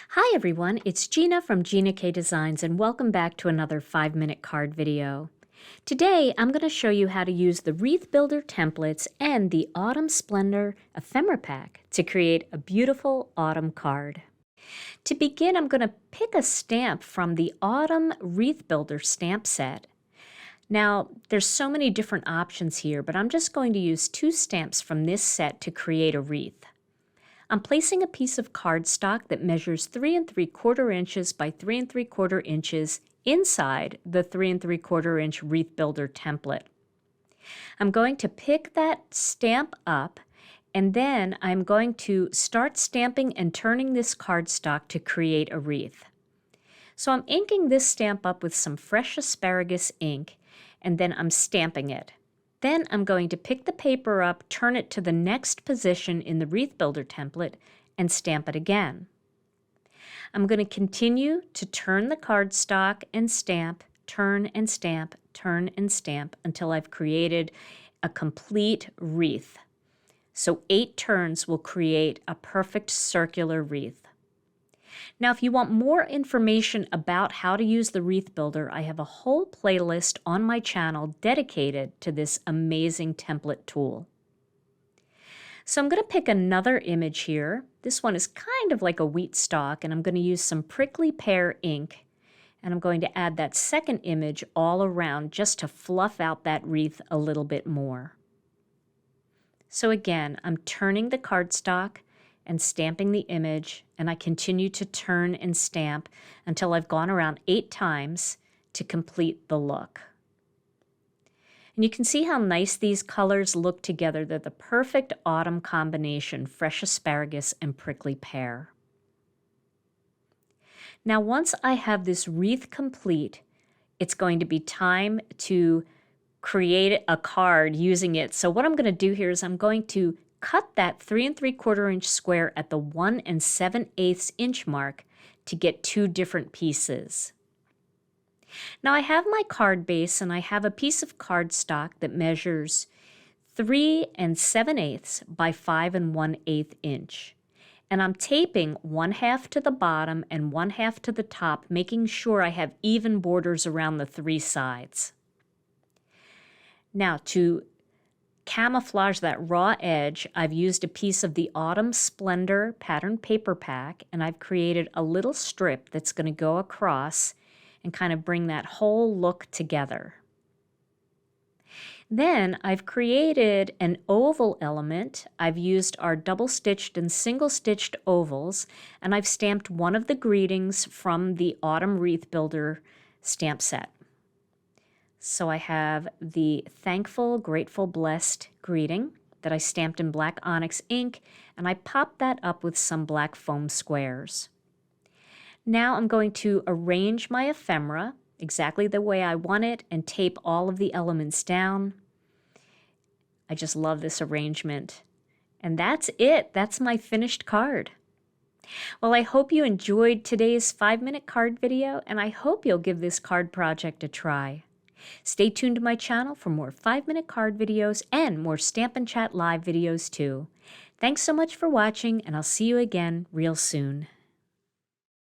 Hi everyone, it's Gina from Gina K Designs and welcome back to another 5-minute card video. Today I'm going to show you how to use the Wreath Builder templates and the Autumn Splendor Ephemera pack to create a beautiful autumn card. To begin, I'm going to pick a stamp from the Autumn Wreath Builder stamp set. Now, there's so many different options here, but I'm just going to use 2 stamps from this set to create a wreath. I'm placing a piece of cardstock that measures 3 3/4 inches by 3 3/4 inches inside the 3 3/4 inch Wreath Builder template. I'm going to pick that stamp up and then I'm going to start stamping and turning this cardstock to create a wreath. So I'm inking this stamp up with some fresh asparagus ink and then I'm stamping it. Then I'm going to pick the paper up, turn it to the next position in the Wreath Builder template, and stamp it again. I'm going to continue to turn the cardstock and stamp, turn and stamp, turn and stamp until I've created a complete wreath. So 8 turns will create a perfect circular wreath. Now, if you want more information about how to use the Wreath Builder, I have a whole playlist on my channel dedicated to this amazing template tool. So I'm going to pick another image here. This one is kind of like a wheat stalk, and I'm going to use some prickly pear ink, and I'm going to add that second image all around just to fluff out that wreath a little bit more. So again, I'm turning the cardstock and stamping the image, and I continue to turn and stamp until I've gone around 8 times to complete the look. And you can see how nice these colors look together. They're the perfect autumn combination, fresh asparagus and prickly pear. Now once I have this wreath complete, it's going to be time to create a card using it. So what I'm going to do here is I'm going to cut that 3 3/4 inch square at the 1 7/8 inch mark to get 2 different pieces. Now I have my card base and I have a piece of cardstock that measures 3 7/8 by 5 1/8 inch. And I'm taping 1/2 to the bottom and 1/2 to the top, making sure I have even borders around the 3 sides. Now to camouflage that raw edge, I've used a piece of the Autumn Splendor pattern paper pack, and I've created a little strip that's going to go across and kind of bring that whole look together. Then I've created an oval element. I've used our double-stitched and single-stitched ovals, and I've stamped one of the greetings from the Autumn Wreath Builder stamp set. So I have the thankful, grateful, blessed greeting that I stamped in black onyx ink, and I popped that up with some black foam squares. Now I'm going to arrange my ephemera exactly the way I want it and tape all of the elements down. I just love this arrangement. And that's it. That's my finished card. Well, I hope you enjoyed today's 5-minute card video, and I hope you'll give this card project a try. Stay tuned to my channel for more 5-minute card videos and more Stampin' Chat live videos too. Thanks so much for watching, and I'll see you again real soon.